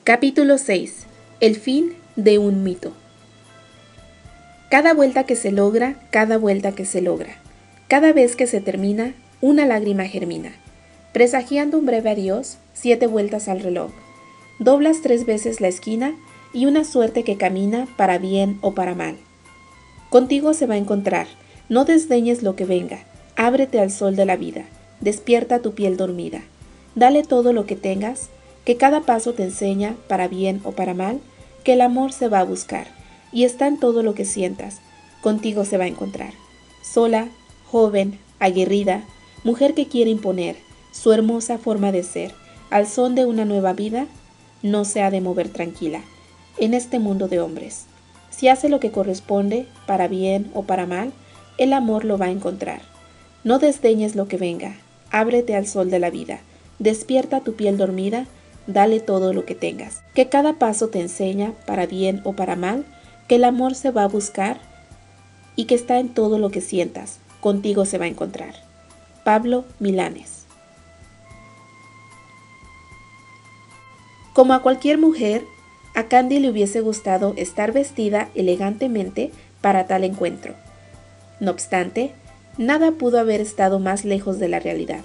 Capítulo 6. El fin de un mito. Cada vuelta que se logra, cada vuelta que se logra. Cada vez que se termina, una lágrima germina. Presagiando un breve adiós, 7 vueltas al reloj. Doblas 3 veces la esquina y una suerte que camina para bien o para mal. Contigo se va a encontrar, no desdeñes lo que venga, ábrete al sol de la vida, despierta tu piel dormida. Dale todo lo que tengas, que cada paso te enseña, para bien o para mal, que el amor se va a buscar, y está en todo lo que sientas, contigo se va a encontrar. Sola, joven, aguerrida, mujer que quiere imponer su hermosa forma de ser, al son de una nueva vida, no se ha de mover tranquila, en este mundo de hombres. Si hace lo que corresponde, para bien o para mal, el amor lo va a encontrar. No desdeñes lo que venga, ábrete al sol de la vida, despierta tu piel dormida, dale todo lo que tengas, que cada paso te enseña, para bien o para mal, que el amor se va a buscar y que está en todo lo que sientas, contigo se va a encontrar. Pablo Milanés. Como a cualquier mujer, a Candy le hubiese gustado estar vestida elegantemente para tal encuentro. No obstante, nada pudo haber estado más lejos de la realidad.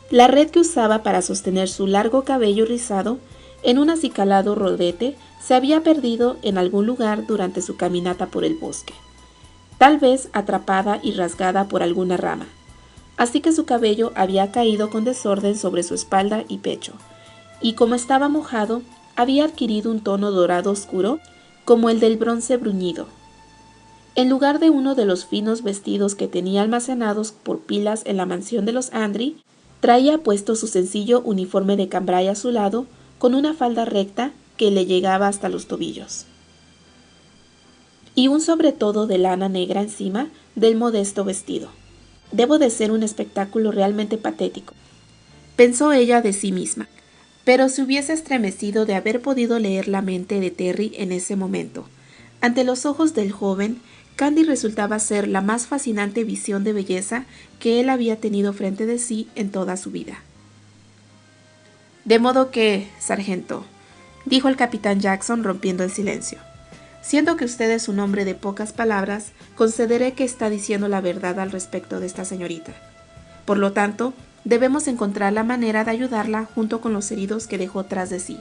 La red que usaba para sostener su largo cabello rizado en un acicalado rodete se había perdido en algún lugar durante su caminata por el bosque, tal vez atrapada y rasgada por alguna rama, así que su cabello había caído con desorden sobre su espalda y pecho, y como estaba mojado, había adquirido un tono dorado oscuro como el del bronce bruñido. En lugar de uno de los finos vestidos que tenía almacenados por pilas en la mansión de los Andry, traía puesto su sencillo uniforme de cambray azulado con una falda recta que le llegaba hasta los tobillos, y un sobretodo de lana negra encima del modesto vestido. Debo de ser un espectáculo realmente patético, pensó ella de sí misma, pero se hubiese estremecido de haber podido leer la mente de Terry en ese momento. Ante los ojos del joven, Candy resultaba ser la más fascinante visión de belleza que él había tenido frente de sí en toda su vida. De modo que, sargento, dijo el capitán Jackson rompiendo el silencio, siendo que usted es un hombre de pocas palabras, concederé que está diciendo la verdad al respecto de esta señorita. Por lo tanto, debemos encontrar la manera de ayudarla junto con los heridos que dejó tras de sí.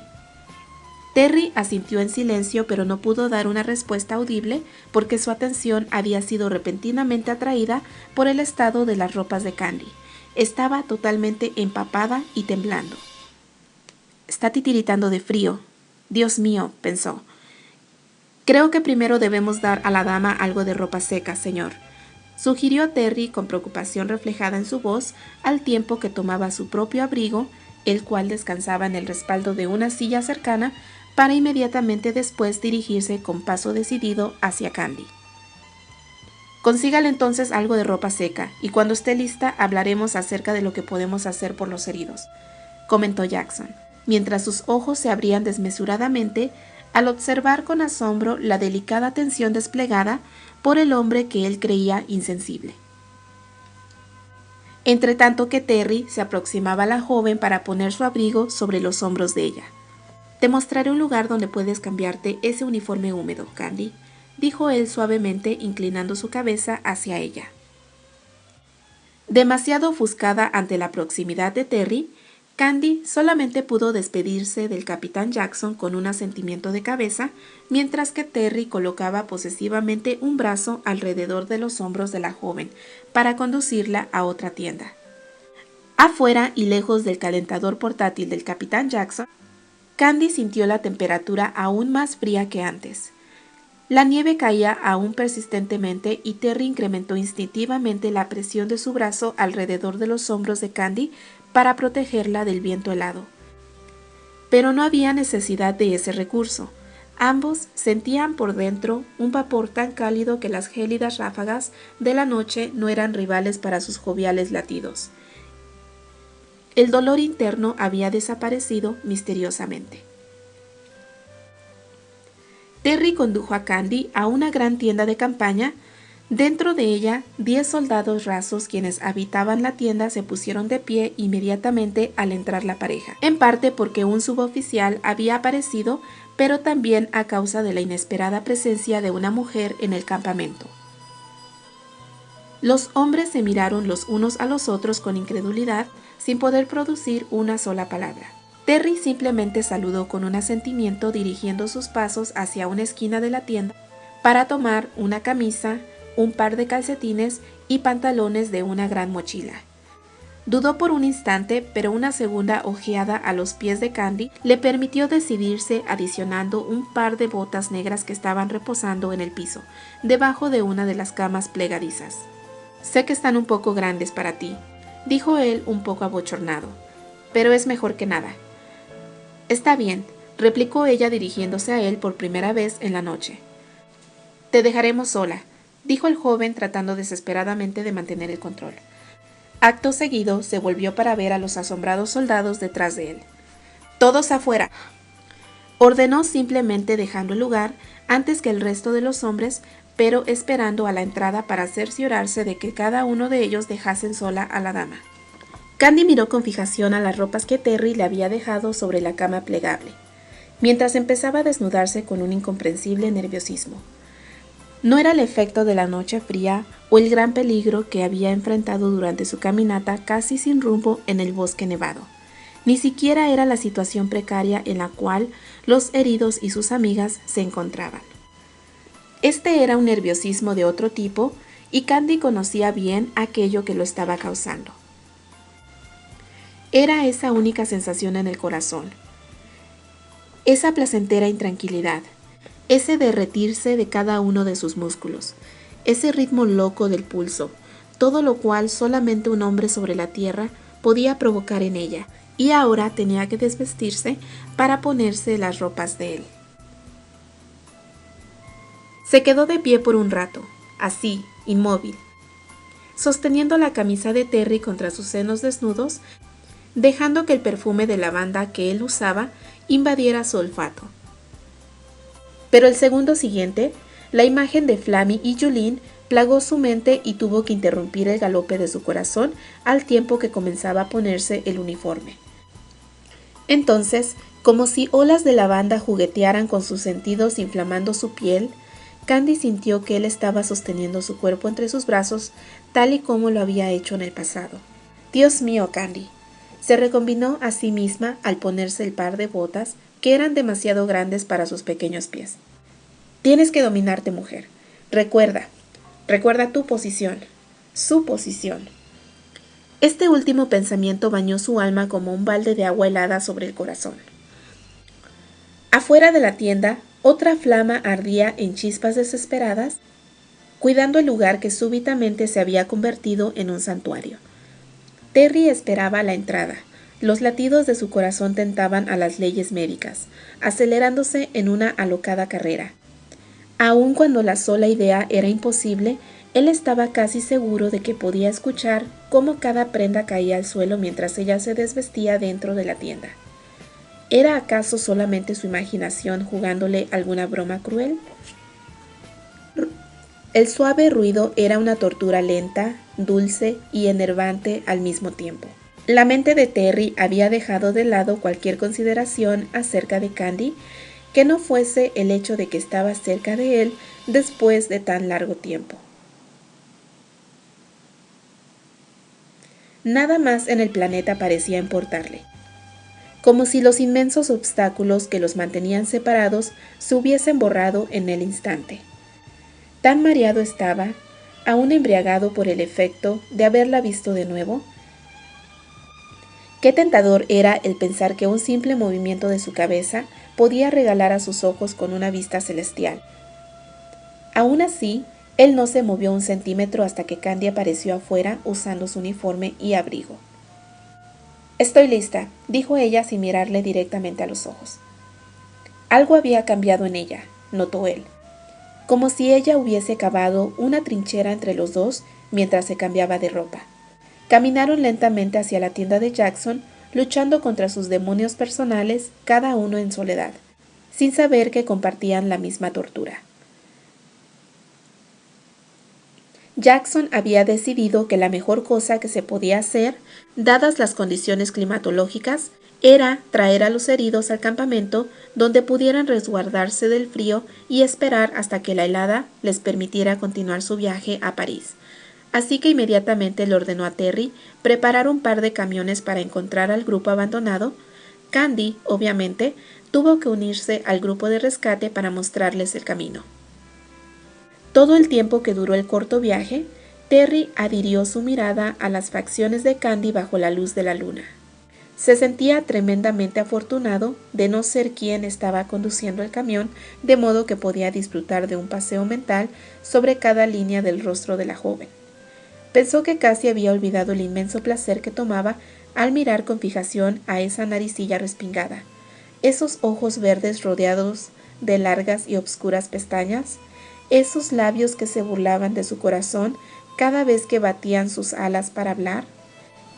Terry asintió en silencio, pero no pudo dar una respuesta audible porque su atención había sido repentinamente atraída por el estado de las ropas de Candy. Estaba totalmente empapada y temblando. Está titiritando de frío. Dios mío, pensó. Creo que primero debemos dar a la dama algo de ropa seca, señor, sugirió Terry con preocupación reflejada en su voz al tiempo que tomaba su propio abrigo, el cual descansaba en el respaldo de una silla cercana, para inmediatamente después dirigirse con paso decidido hacia Candy. Consígale entonces algo de ropa seca, y cuando esté lista hablaremos acerca de lo que podemos hacer por los heridos, comentó Jackson, mientras sus ojos se abrían desmesuradamente al observar con asombro la delicada atención desplegada por el hombre que él creía insensible. Entre tanto que Terry se aproximaba a la joven para poner su abrigo sobre los hombros de ella. Te mostraré un lugar donde puedes cambiarte ese uniforme húmedo, Candy, dijo él suavemente inclinando su cabeza hacia ella. Demasiado ofuscada ante la proximidad de Terry, Candy solamente pudo despedirse del capitán Jackson con un asentimiento de cabeza, mientras que Terry colocaba posesivamente un brazo alrededor de los hombros de la joven para conducirla a otra tienda. Afuera y lejos del calentador portátil del capitán Jackson, Candy sintió la temperatura aún más fría que antes. La nieve caía aún persistentemente y Terry incrementó instintivamente la presión de su brazo alrededor de los hombros de Candy para protegerla del viento helado. Pero no había necesidad de ese recurso. Ambos sentían por dentro un vapor tan cálido que las gélidas ráfagas de la noche no eran rivales para sus joviales latidos. El dolor interno había desaparecido misteriosamente. Terry condujo a Candy a una gran tienda de campaña Dentro de ella, 10 soldados rasos quienes habitaban la tienda se pusieron de pie inmediatamente al entrar la pareja, en parte porque un suboficial había aparecido, pero también a causa de la inesperada presencia de una mujer en el campamento. Los hombres se miraron los unos a los otros con incredulidad, sin poder producir una sola palabra. Terry simplemente saludó con un asentimiento dirigiendo sus pasos hacia una esquina de la tienda para tomar una camisa, un par de calcetines y pantalones de una gran mochila. Dudó por un instante, pero una segunda ojeada a los pies de Candy le permitió decidirse adicionando un par de botas negras que estaban reposando en el piso, debajo de una de las camas plegadizas. «Sé que están un poco grandes para ti», dijo él un poco abochornado, «pero es mejor que nada». «Está bien», replicó ella dirigiéndose a él por primera vez en la noche. «Te dejaremos sola», dijo el joven tratando desesperadamente de mantener el control. Acto seguido se volvió para ver a los asombrados soldados detrás de él. «¡Todos afuera!», ordenó simplemente dejando el lugar antes que el resto de los hombres, pero esperando a la entrada para cerciorarse de que cada uno de ellos dejasen sola a la dama. Candy miró con fijación a las ropas que Terry le había dejado sobre la cama plegable, mientras empezaba a desnudarse con un incomprensible nerviosismo. No era el efecto de la noche fría o el gran peligro que había enfrentado durante su caminata casi sin rumbo en el bosque nevado. Ni siquiera era la situación precaria en la cual los heridos y sus amigas se encontraban. Este era un nerviosismo de otro tipo y Candy conocía bien aquello que lo estaba causando. Era esa única sensación en el corazón, esa placentera intranquilidad, ese derretirse de cada uno de sus músculos, ese ritmo loco del pulso, todo lo cual solamente un hombre sobre la tierra podía provocar en ella, y ahora tenía que desvestirse para ponerse las ropas de él. Se quedó de pie por un rato, así, inmóvil, sosteniendo la camisa de Terry contra sus senos desnudos, dejando que el perfume de lavanda que él usaba invadiera su olfato. Pero el segundo siguiente, la imagen de Flammy y Julene plagó su mente y tuvo que interrumpir el galope de su corazón al tiempo que comenzaba a ponerse el uniforme. Entonces, como si olas de lavanda juguetearan con sus sentidos inflamando su piel, Candy sintió que él estaba sosteniendo su cuerpo entre sus brazos, tal y como lo había hecho en el pasado. «Dios mío, Candy», se recombinó a sí misma al ponerse el par de botas que eran demasiado grandes para sus pequeños pies. «Tienes que dominarte, mujer. Recuerda tu posición, su posición». Este último pensamiento bañó su alma como un balde de agua helada sobre el corazón. Afuera de la tienda, otra flama ardía en chispas desesperadas, cuidando el lugar que súbitamente se había convertido en un santuario. Terry esperaba a la entrada. Los latidos de su corazón tentaban a las leyes médicas, acelerándose en una alocada carrera. Aun cuando la sola idea era imposible, él estaba casi seguro de que podía escuchar cómo cada prenda caía al suelo mientras ella se desvestía dentro de la tienda. ¿Era acaso solamente su imaginación jugándole alguna broma cruel? El suave ruido era una tortura lenta, dulce y enervante al mismo tiempo. La mente de Terry había dejado de lado cualquier consideración acerca de Candy que no fuese el hecho de que estaba cerca de él después de tan largo tiempo. Nada más en el planeta parecía importarle, como si los inmensos obstáculos que los mantenían separados se hubiesen borrado en el instante. Tan mareado estaba, aún embriagado por el efecto de haberla visto de nuevo. Qué tentador era el pensar que un simple movimiento de su cabeza podía regalar a sus ojos con una vista celestial. Aún así, él no se movió un centímetro hasta que Candy apareció afuera usando su uniforme y abrigo. «Estoy lista», dijo ella sin mirarle directamente a los ojos. Algo había cambiado en ella, notó él, como si ella hubiese cavado una trinchera entre los dos mientras se cambiaba de ropa. Caminaron lentamente hacia la tienda de Jackson, luchando contra sus demonios personales, cada uno en soledad, sin saber que compartían la misma tortura. Jackson había decidido que la mejor cosa que se podía hacer, dadas las condiciones climatológicas, era traer a los heridos al campamento donde pudieran resguardarse del frío y esperar hasta que la helada les permitiera continuar su viaje a París. Así que inmediatamente le ordenó a Terry preparar un par de camiones para encontrar al grupo abandonado. Candy, obviamente, tuvo que unirse al grupo de rescate para mostrarles el camino. Todo el tiempo que duró el corto viaje, Terry adhirió su mirada a las facciones de Candy bajo la luz de la luna. Se sentía tremendamente afortunado de no ser quien estaba conduciendo el camión, de modo que podía disfrutar de un paseo mental sobre cada línea del rostro de la joven. Pensó que casi había olvidado el inmenso placer que tomaba al mirar con fijación a esa naricilla respingada, esos ojos verdes rodeados de largas y obscuras pestañas, esos labios que se burlaban de su corazón cada vez que batían sus alas para hablar.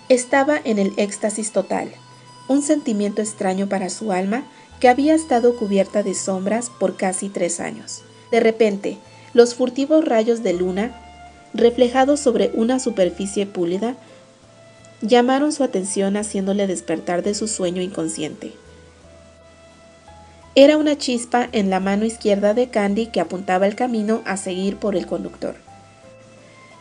Estaba en el éxtasis total, un sentimiento extraño para su alma que había estado cubierta de sombras por casi 3 años. De repente, los furtivos rayos de luna, reflejados sobre una superficie púlida, llamaron su atención haciéndole despertar de su sueño inconsciente. Era una chispa en la mano izquierda de Candy que apuntaba el camino a seguir por el conductor.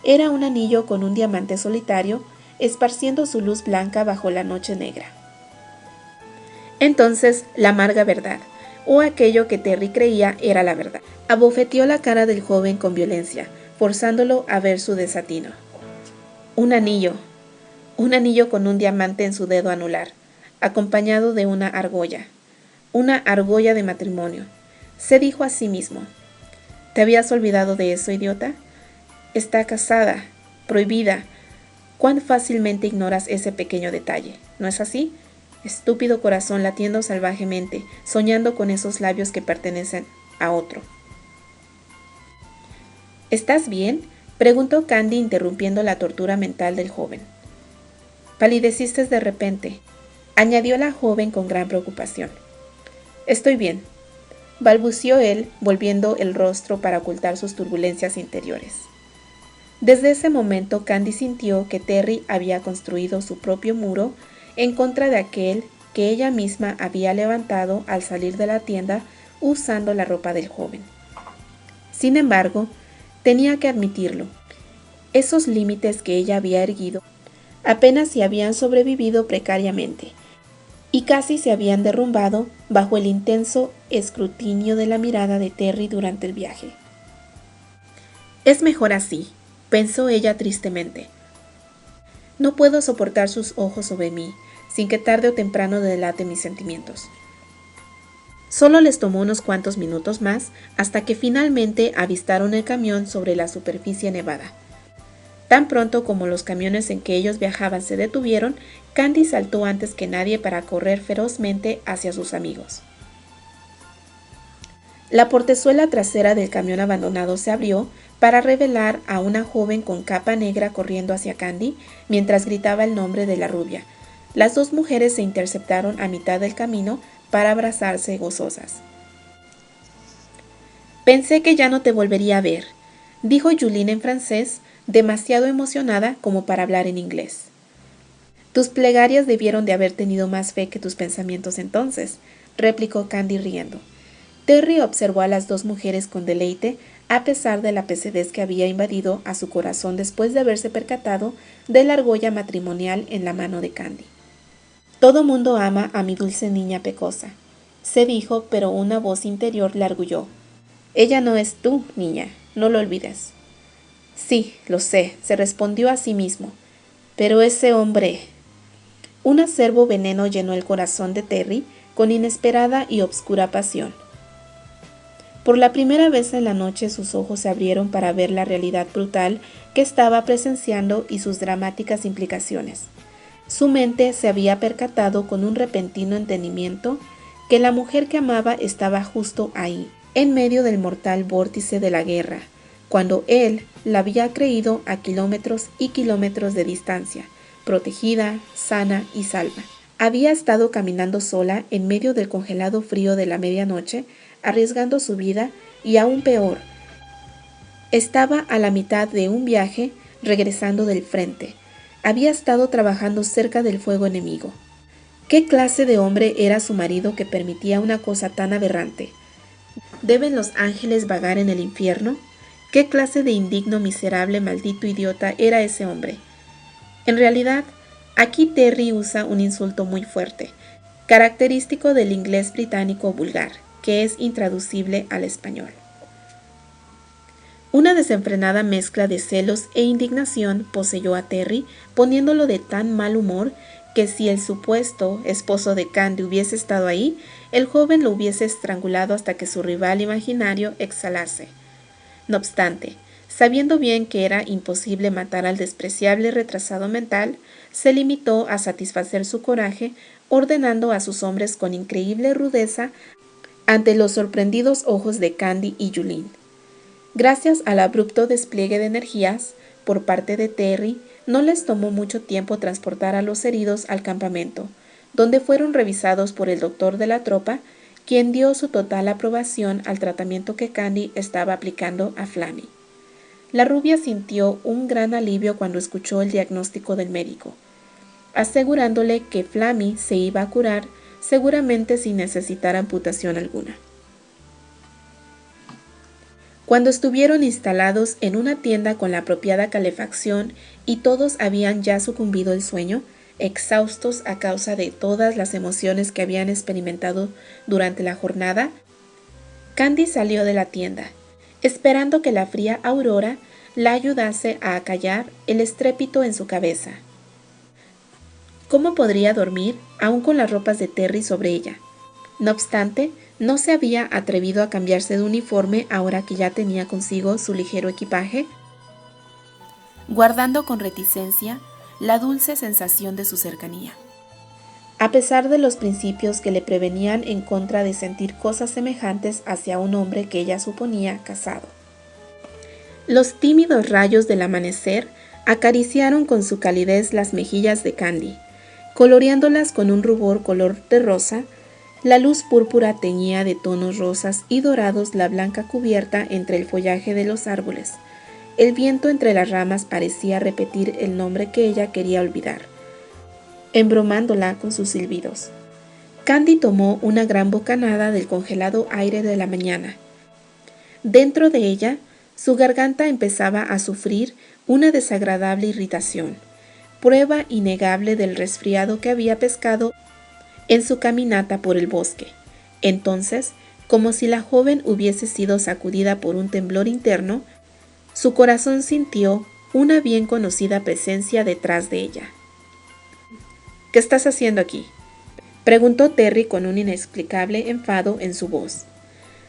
Era un anillo con un diamante solitario, esparciendo su luz blanca bajo la noche negra. Entonces, la amarga verdad, o aquello que Terry creía era la verdad, abofeteó la cara del joven con violencia, forzándolo a ver su desatino. Un anillo con un diamante en su dedo anular, acompañado de una argolla de matrimonio. Se dijo a sí mismo: ¿te habías olvidado de eso, idiota? Está casada, prohibida. ¿Cuán fácilmente ignoras ese pequeño detalle? ¿No es así? Estúpido corazón latiendo salvajemente, soñando con esos labios que pertenecen a otro. ¿Estás bien?, preguntó Candy, interrumpiendo la tortura mental del joven. Palideciste de repente, añadió la joven con gran preocupación. Estoy bien, balbució él, volviendo el rostro para ocultar sus turbulencias interiores. Desde ese momento Candy sintió que Terry había construido su propio muro en contra de aquel que ella misma había levantado al salir de la tienda usando la ropa del joven. Sin embargo, tenía que admitirlo, esos límites que ella había erguido apenas si habían sobrevivido precariamente, y casi se habían derrumbado bajo el intenso escrutinio de la mirada de Terry durante el viaje. Es mejor así, pensó ella tristemente. No puedo soportar sus ojos sobre mí, sin que tarde o temprano delate mis sentimientos. Solo les tomó unos cuantos minutos más hasta que finalmente avistaron el camión sobre la superficie nevada. Tan pronto como los camiones en que ellos viajaban se detuvieron, Candy saltó antes que nadie para correr ferozmente hacia sus amigos. La portezuela trasera del camión abandonado se abrió para revelar a una joven con capa negra corriendo hacia Candy mientras gritaba el nombre de la rubia. Las dos mujeres se interceptaron a mitad del camino para abrazarse gozosas. Pensé que ya no te volvería a ver, dijo Juline en francés, demasiado emocionada como para hablar en inglés. Tus plegarias debieron de haber tenido más fe que tus pensamientos entonces, replicó Candy riendo. Terry observó a las dos mujeres con deleite, a pesar de la pesadez que había invadido a su corazón después de haberse percatado de la argolla matrimonial en la mano de Candy. Todo mundo ama a mi dulce niña pecosa, se dijo, pero una voz interior le arguyó. Ella no es tú, niña, no lo olvides. Sí, lo sé, se respondió a sí mismo. Pero ese hombre... Un acerbo veneno llenó el corazón de Terry con inesperada y obscura pasión. Por la primera vez en la noche sus ojos se abrieron para ver la realidad brutal que estaba presenciando y sus dramáticas implicaciones. Su mente se había percatado con un repentino entendimiento que la mujer que amaba estaba justo ahí, en medio del mortal vórtice de la guerra, cuando él la había creído a kilómetros y kilómetros de distancia, protegida, sana y salva. Había estado caminando sola en medio del congelado frío de la medianoche, arriesgando su vida y aún peor, Estaba a la mitad de un viaje, regresando del frente. Había estado trabajando cerca del fuego enemigo. ¿Qué clase de hombre era su marido que permitía una cosa tan aberrante? ¿Deben los ángeles vagar en el infierno? ¿Qué clase de indigno, miserable, maldito idiota era ese hombre? En realidad, aquí Terry usa un insulto muy fuerte, característico del inglés británico vulgar, que es intraducible al español. Una desenfrenada mezcla de celos e indignación poseyó a Terry, poniéndolo de tan mal humor que si el supuesto esposo de Candy hubiese estado ahí, el joven lo hubiese estrangulado hasta que su rival imaginario exhalase. No obstante, sabiendo bien que era imposible matar al despreciable retrasado mental, se limitó a satisfacer su coraje, ordenando a sus hombres con increíble rudeza ante los sorprendidos ojos de Candy y Juline. Gracias al abrupto despliegue de energías por parte de Terry, no les tomó mucho tiempo transportar a los heridos al campamento, donde fueron revisados por el doctor de la tropa, quien dio su total aprobación al tratamiento que Candy estaba aplicando a Flammy. La rubia sintió un gran alivio cuando escuchó el diagnóstico del médico, asegurándole que Flammy se iba a curar seguramente sin necesitar amputación alguna. Cuando estuvieron instalados en una tienda con la apropiada calefacción y todos habían ya sucumbido al sueño, exhaustos a causa de todas las emociones que habían experimentado durante la jornada, Candy salió de la tienda, esperando que la fría aurora la ayudase a acallar el estrépito en su cabeza. ¿Cómo podría dormir, aún con las ropas de Terry sobre ella? No obstante, no se había atrevido a cambiarse de uniforme ahora que ya tenía consigo su ligero equipaje, guardando con reticencia la dulce sensación de su cercanía. A pesar de los principios que le prevenían en contra de sentir cosas semejantes hacia un hombre que ella suponía casado. Los tímidos rayos del amanecer acariciaron con su calidez las mejillas de Candy, coloreándolas con un rubor color de rosa. La luz púrpura teñía de tonos rosas y dorados la blanca cubierta entre el follaje de los árboles. El viento entre las ramas parecía repetir el nombre que ella quería olvidar, embromándola con sus silbidos. Candy tomó una gran bocanada del congelado aire de la mañana. Dentro de ella, su garganta empezaba a sufrir una desagradable irritación, prueba innegable del resfriado que había pescado en su caminata por el bosque. Entonces, como si la joven hubiese sido sacudida por un temblor interno, su corazón sintió una bien conocida presencia detrás de ella. ¿Qué estás haciendo aquí?, preguntó Terry con un inexplicable enfado en su voz.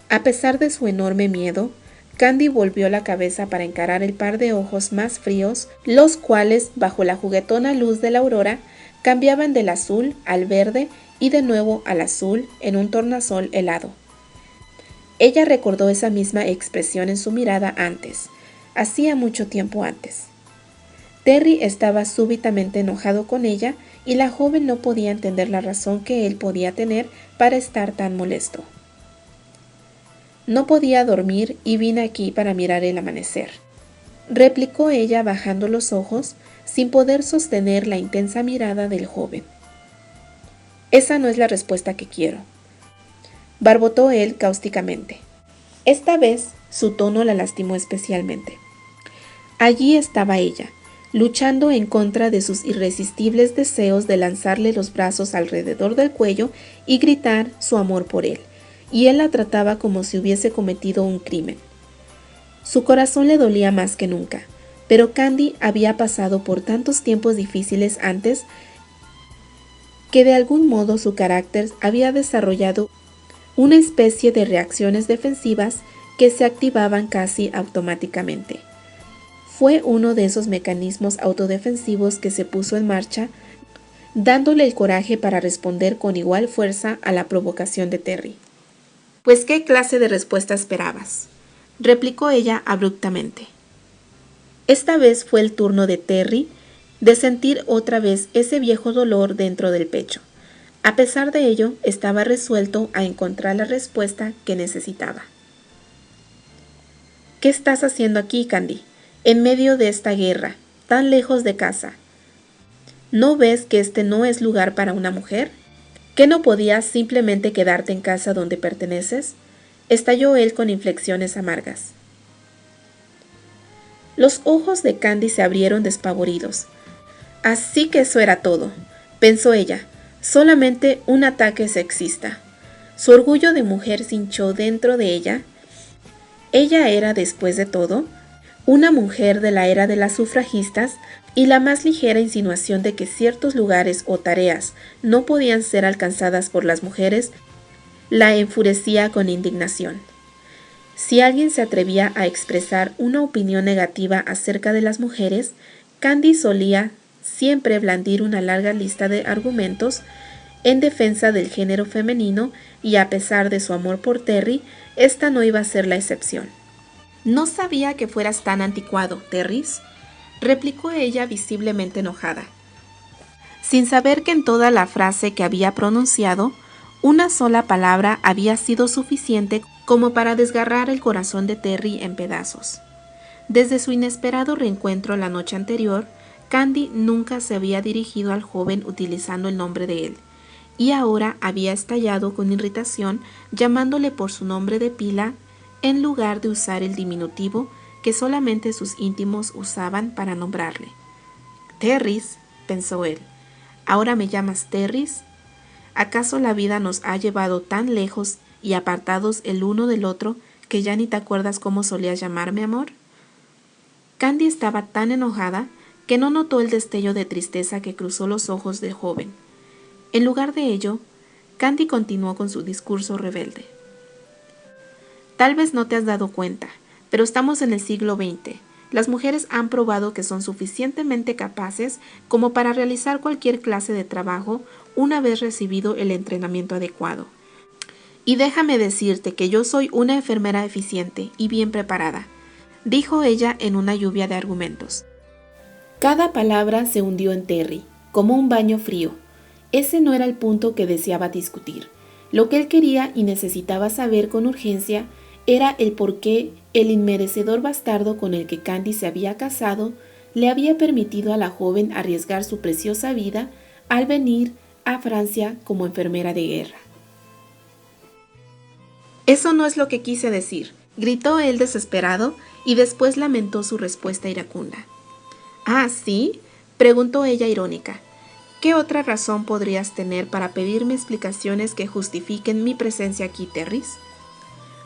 A pesar de su enorme miedo, Candy volvió la cabeza para encarar el par de ojos más fríos, los cuales, bajo la juguetona luz de la aurora, cambiaban del azul al verde y de nuevo al azul en un tornasol helado. Ella recordó esa misma expresión en su mirada antes, hacía mucho tiempo antes. Terry estaba súbitamente enojado con ella y la joven no podía entender la razón que él podía tener para estar tan molesto. No podía dormir y vine aquí para mirar el amanecer, replicó ella bajando los ojos sin poder sostener la intensa mirada del joven. Esa no es la respuesta que quiero, barbotó él cáusticamente. Esta vez su tono la lastimó especialmente. Allí estaba ella, luchando en contra de sus irresistibles deseos de lanzarle los brazos alrededor del cuello y gritar su amor por él, y él la trataba como si hubiese cometido un crimen. Su corazón le dolía más que nunca, pero Candy había pasado por tantos tiempos difíciles antes que de algún modo su carácter había desarrollado una especie de reacciones defensivas que se activaban casi automáticamente. Fue uno de esos mecanismos autodefensivos que se puso en marcha, dándole el coraje para responder con igual fuerza a la provocación de Terry. «Pues, ¿qué clase de respuesta esperabas?», replicó ella abruptamente. Esta vez fue el turno de Terry de sentir otra vez ese viejo dolor dentro del pecho. A pesar de ello, estaba resuelto a encontrar la respuesta que necesitaba. ¿Qué estás haciendo aquí, Candy? En medio de esta guerra, tan lejos de casa. ¿No ves que este no es lugar para una mujer? ¿Que no podías simplemente quedarte en casa donde perteneces? Estalló él con inflexiones amargas. Los ojos de Candy se abrieron despavoridos. Así que eso era todo, pensó ella, solamente un ataque sexista. Su orgullo de mujer se hinchó dentro de ella. Ella era, después de todo, una mujer de la era de las sufragistas, y la más ligera insinuación de que ciertos lugares o tareas no podían ser alcanzadas por las mujeres la enfurecía con indignación. Si alguien se atrevía a expresar una opinión negativa acerca de las mujeres, Candy solía siempre blandir una larga lista de argumentos en defensa del género femenino, y a pesar de su amor por Terry, esta no iba a ser la excepción. «No sabía que fueras tan anticuado, Terrys», replicó ella visiblemente enojada, sin saber que en toda la frase que había pronunciado, una sola palabra había sido suficiente como para desgarrar el corazón de Terry en pedazos. Desde su inesperado reencuentro la noche anterior, Candy nunca se había dirigido al joven utilizando el nombre de él, y ahora había estallado con irritación llamándole por su nombre de pila en lugar de usar el diminutivo que solamente sus íntimos usaban para nombrarle. «Terrys», pensó él, «¿ahora me llamas Terrys? ¿Acaso la vida nos ha llevado tan lejos y apartados el uno del otro que ya ni te acuerdas cómo solías llamarme, amor?» Candy estaba tan enojada que no notó el destello de tristeza que cruzó los ojos del joven. En lugar de ello, Candy continuó con su discurso rebelde. «Tal vez no te has dado cuenta, pero estamos en el siglo XX. Las mujeres han probado que son suficientemente capaces como para realizar cualquier clase de trabajo una vez recibido el entrenamiento adecuado. Y déjame decirte que yo soy una enfermera eficiente y bien preparada», dijo ella en una lluvia de argumentos. Cada palabra se hundió en Terry, como un baño frío. Ese no era el punto que deseaba discutir. Lo que él quería y necesitaba saber con urgencia era el por qué el inmerecedor bastardo con el que Candy se había casado le había permitido a la joven arriesgar su preciosa vida al venir a Francia como enfermera de guerra. «Eso no es lo que quise decir», gritó él desesperado, y después lamentó su respuesta iracunda. «¿Ah, sí?», preguntó ella irónica. «¿Qué otra razón podrías tener para pedirme explicaciones que justifiquen mi presencia aquí, Terrys?»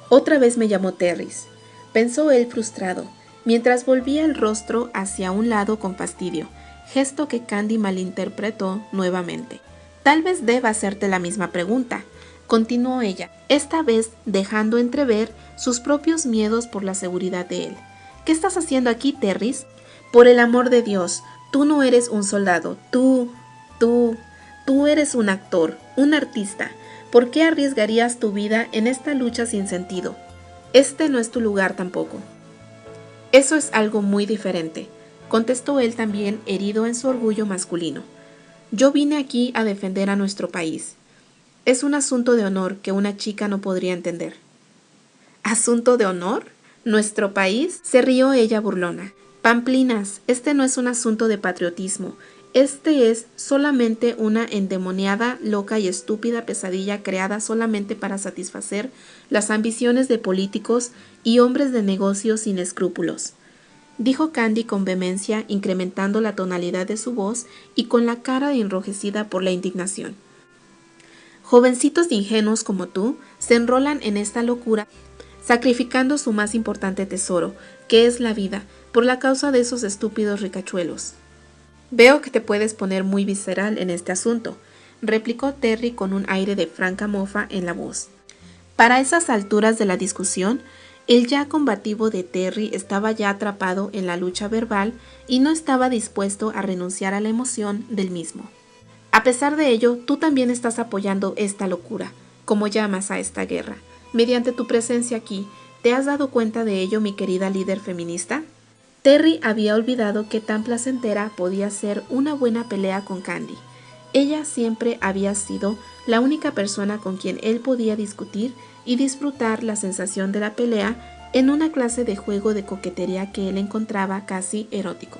«Otra vez me llamó Terrys», pensó él frustrado, mientras volvía el rostro hacia un lado con fastidio, gesto que Candy malinterpretó nuevamente. «Tal vez deba hacerte la misma pregunta», continuó ella, esta vez dejando entrever sus propios miedos por la seguridad de él. «¿Qué estás haciendo aquí, Terrys? Por el amor de Dios, tú no eres un soldado, tú eres un actor, un artista. ¿Por qué arriesgarías tu vida en esta lucha sin sentido? Este no es tu lugar tampoco». «Eso es algo muy diferente», contestó él también herido en su orgullo masculino. «Yo vine aquí a defender a nuestro país. Es un asunto de honor que una chica no podría entender». «¿Asunto de honor? ¿Nuestro país?», se rió ella burlona. «Pamplinas, este no es un asunto de patriotismo. Este es solamente una endemoniada, loca y estúpida pesadilla creada solamente para satisfacer las ambiciones de políticos y hombres de negocios sin escrúpulos», dijo Candy con vehemencia, incrementando la tonalidad de su voz y con la cara enrojecida por la indignación. «Jovencitos ingenuos como tú se enrolan en esta locura, sacrificando su más importante tesoro, que es la vida, por la causa de esos estúpidos ricachuelos». «Veo que te puedes poner muy visceral en este asunto», replicó Terry con un aire de franca mofa en la voz. Para esas alturas de la discusión, el ya combativo de Terry estaba ya atrapado en la lucha verbal y no estaba dispuesto a renunciar a la emoción del mismo. «A pesar de ello, tú también estás apoyando esta locura, como llamas a esta guerra. Mediante tu presencia aquí, ¿te has dado cuenta de ello, mi querida líder feminista?» Terry había olvidado que tan placentera podía ser una buena pelea con Candy. Ella siempre había sido la única persona con quien él podía discutir y disfrutar la sensación de la pelea en una clase de juego de coquetería que él encontraba casi erótico.